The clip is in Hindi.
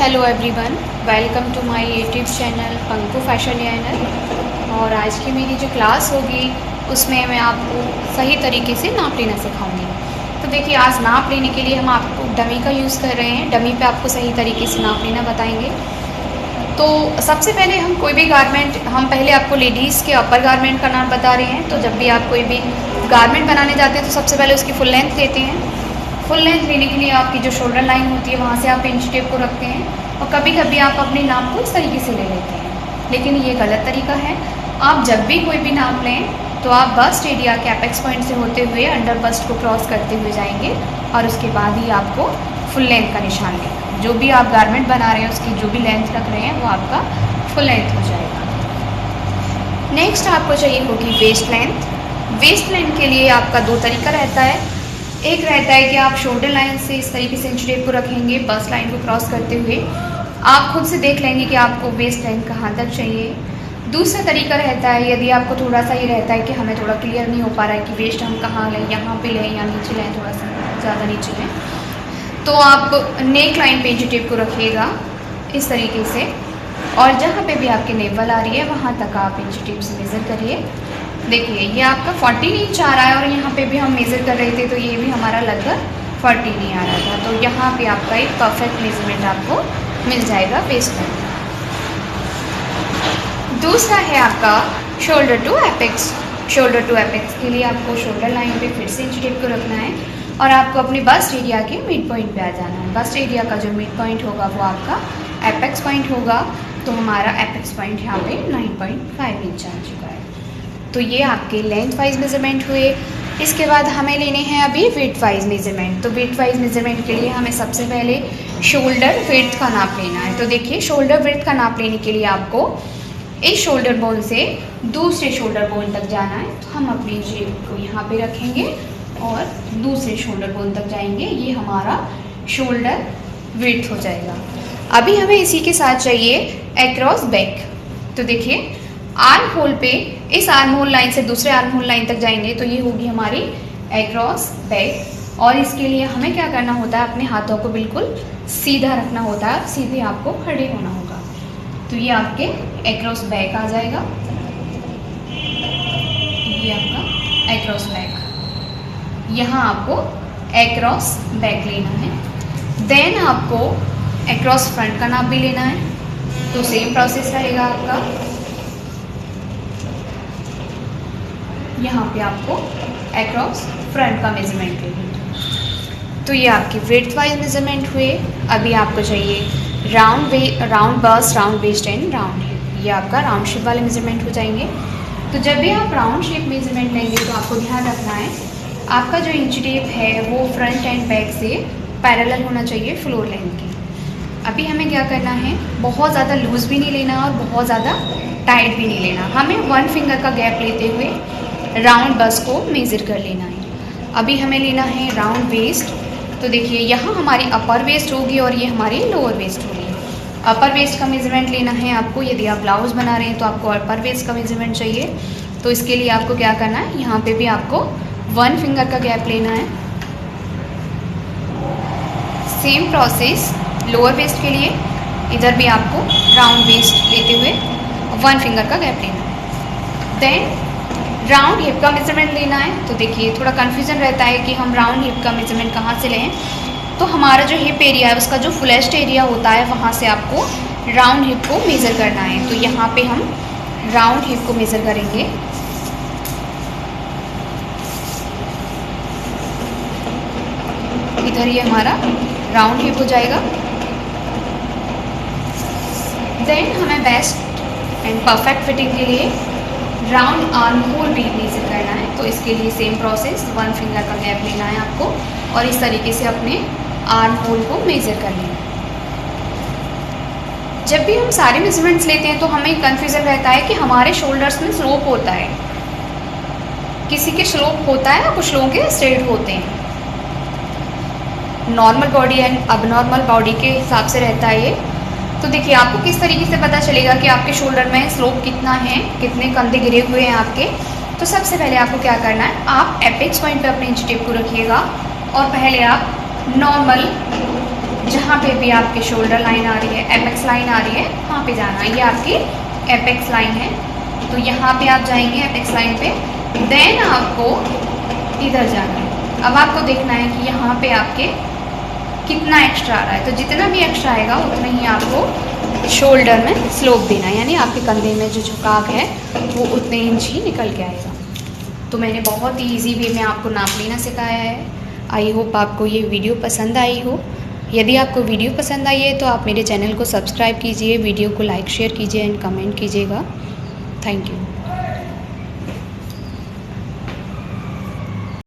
Hello everyone, welcome to my YouTube channel Panku fashion designer. और आज की मेरी जो क्लास होगी उसमें मैं आपको सही तरीके से नाप लेना सिखाऊंगी। तो देखिए, आज नाप लेने के लिए हम आपको डमी का यूज़ कर रहे हैं। डमी पे आपको सही तरीके से नाप लेना बताएंगे। तो सबसे पहले हम कोई भी गारमेंट, हम पहले आपको लेडीज़ के अपर गारमेंट का नाप बता रहे हैं। तो जब भी आप कोई भी गारमेंट बनाने जाते हैं तो सबसे पहले उसकी फुल लेंथ लेते हैं। फुल लेंथ लेने के लिए आपकी जो शोल्डर लाइन होती है वहाँ से आप इंच टेप को रखते हैं और कभी कभी आप अपने नाप को इस तरीके से ले लेते हैं, लेकिन ये गलत तरीका है। आप जब भी कोई भी नाप लें तो आप बस्ट एरिया के एपेक्स पॉइंट से होते हुए अंडर बस्ट को क्रॉस करते हुए जाएंगे और उसके बाद ही आपको फुल लेंथ का निशान लेना। जो भी आप गारमेंट बना रहे हैं उसकी जो भी लेंथ रख रहे हैं वो आपका फुल लेंथ हो जाएगा। नेक्स्ट आपको चाहिए होगी वेस्ट लेंथ। वेस्ट लेंथ के लिए आपका दो तरीका रहता है। एक रहता है कि आप शोल्डर लाइन से इस तरीके से इंच टेप को रखेंगे, बस्ट लाइन को क्रॉस करते हुए आप खुद से देख लेंगे कि आपको वेस्ट लाइन कहाँ तक चाहिए। दूसरा तरीका रहता है, यदि आपको थोड़ा सा ये रहता है कि हमें थोड़ा क्लियर नहीं हो पा रहा है कि वेस्ट हम कहाँ लें, यहाँ पे लें या नीचे लें, थोड़ा सा ज़्यादा नीचे लें, तो आप नेक लाइन पे इंच टेप को रखिएगा इस तरीके से, और जहाँ पे भी आपकी नेवल आ रही है वहाँ तक आप इंच टेप से मेज़र करिए। देखिए, ये आपका 14 इंच आ रहा है और यहाँ पे भी हम मेज़र कर रहे थे तो ये भी हमारा लगभग 14 नहीं आ रहा था। तो यहाँ पे आपका एक परफेक्ट मेजरमेंट आपको मिल जाएगा वेस्ट लाइन। दूसरा है आपका shoulder to apex. Shoulder to apex के लिए आपको शोल्डर लाइन पे फिर से इंच टेप को रखना है और आपको अपने बस्ट एरिया के मिड पॉइंट पे आ जाना है। बस्ट एरिया का जो मिड पॉइंट होगा वो आपका एपेक्स पॉइंट होगा। तो हमारा एपेक्स पॉइंट यहाँ पे 9.5 इंच आ चुका है। तो ये आपके लेंथ वाइज मेजरमेंट हुए। इसके बाद हमें लेने हैं अभी वेट वाइज मेजरमेंट। तो वेट वाइज मेजरमेंट के लिए हमें सबसे पहले शोल्डर वेट का नाप लेना है। तो देखिए, शोल्डर वेट का नाप लेने के लिए आपको इस शोल्डर बोन से दूसरे शोल्डर बोन तक जाना है। तो हम अपनी जेब को यहाँ पे रखेंगे और दूसरे शोल्डर बोन तक जाएंगे। ये हमारा शोल्डर वेट हो जाएगा। अभी हमें इसी के साथ चाहिए अक्रॉस बैक। तो देखिए, आर्म होल पे इस आर्म होल लाइन से दूसरे आर्म होल लाइन तक जाएंगे तो ये होगी हमारी अक्रॉस बैक। और इसके लिए हमें क्या करना होता है, अपने हाथों को बिल्कुल सीधा रखना होता है, सीधे आपको खड़े होना होगा। तो ये आपके अक्रॉस बैक आ जाएगा। ये आपका अक्रॉस बैक, यहाँ आपको अक्रॉस बैक लेना है। देन आपको अक्रॉस फ्रंट का नाप भी लेना है। तो सेम प्रोसेस रहेगा आपका। यहाँ पे आपको अक्रॉस फ्रंट का मेजरमेंट लेंगे। तो ये आपके वेट वाइज मेजरमेंट हुए। अभी आपको चाहिए round bust, round waist and round hip. ये आपका राउंड शेप वाले मेजरमेंट हो जाएंगे। तो जब भी आप राउंड शेप मेजरमेंट लेंगे तो आपको ध्यान रखना है आपका जो इंच टेप है वो फ्रंट एंड बैक से पैरेलल होना चाहिए फ्लोर लेंथ के। अभी हमें क्या करना है, बहुत ज़्यादा लूज़ भी नहीं लेना और बहुत ज़्यादा टाइट भी नहीं लेना। हमें 1 फिंगर का गैप लेते हुए राउंड बस्ट को मेज़र कर लेना है। अभी हमें लेना है राउंड वेस्ट। तो देखिए, यहाँ हमारी अपर वेस्ट होगी और ये हमारी लोअर वेस्ट होगी। अपर वेस्ट का मेजरमेंट लेना है आपको। यदि आप ब्लाउज बना रहे हैं तो आपको अपर वेस्ट का मेजरमेंट चाहिए। तो इसके लिए आपको क्या करना है, यहाँ पे भी आपको 1 फिंगर का गैप लेना है। सेम प्रोसेस लोअर वेस्ट के लिए, इधर भी आपको राउंड वेस्ट लेते हुए 1 फिंगर का गैप लेना है। देन राउंड हिप का मेजरमेंट लेना है। तो देखिए, थोड़ा कन्फ्यूज़न रहता है कि हम राउंड हिप का मेजरमेंट कहाँ से लें। तो हमारा जो हिप एरिया है उसका जो फुलेस्ट एरिया होता है वहाँ से आपको राउंड हिप को मेज़र करना है। तो यहाँ पे हम राउंड हिप को मेज़र करेंगे। इधर ये हमारा राउंड हिप हो जाएगा। देन हमें बेस्ट एंड परफेक्ट फिटिंग के लिए राउंड आर्म होल भी मेज़र करना है। तो इसके लिए सेम प्रोसेस, 1 फिंगर का गैप लेना है आपको और इस तरीके से अपने आर्म होल को मेज़र कर लेना है। जब भी हम सारे मेजरमेंट्स लेते हैं तो हमें कन्फ्यूज़न रहता है कि हमारे शोल्डर्स में स्लोप होता है, किसी के स्लोप होता है और कुछ लोगों के स्ट्रेट होते हैं। Normal body and abnormal body के हिसाब से रहता है ये। तो देखिए, आपको किस तरीके से पता चलेगा कि आपके शोल्डर में स्लोप कितना है, कितने कंधे गिरे हुए हैं आपके। तो सबसे पहले आपको क्या करना है, आप एपेक्स पॉइंट पे अपने इंच टेप को रखिएगा और पहले आप नॉर्मल जहाँ पे भी आपके शोल्डर लाइन आ रही है, एपेक्स लाइन आ रही है, वहाँ पे जाना है। ये आपकी एपेक्स लाइन है, तो यहाँ पे आप जाएंगे एपेक्स लाइन पे, देन आपको इधर जाना है। अब आपको देखना है कि यहाँ पे आपके कितना एक्स्ट्रा आ रहा है, तो जितना भी एक्स्ट्रा आएगा उतना ही आपको शोल्डर में स्लोप देना है, यानी आपके कंधे में जो झुकाव है वो उतने इंच ही निकल के आएगा। तो मैंने बहुत ही ईजी वे में आपको नाप लेना सिखाया है। आई होप आपको ये वीडियो पसंद आई हो। यदि आपको वीडियो पसंद आई है तो आप मेरे चैनल को सब्सक्राइब कीजिए, वीडियो को लाइक शेयर कीजिए एंड कमेंट कीजिएगा। Thank you.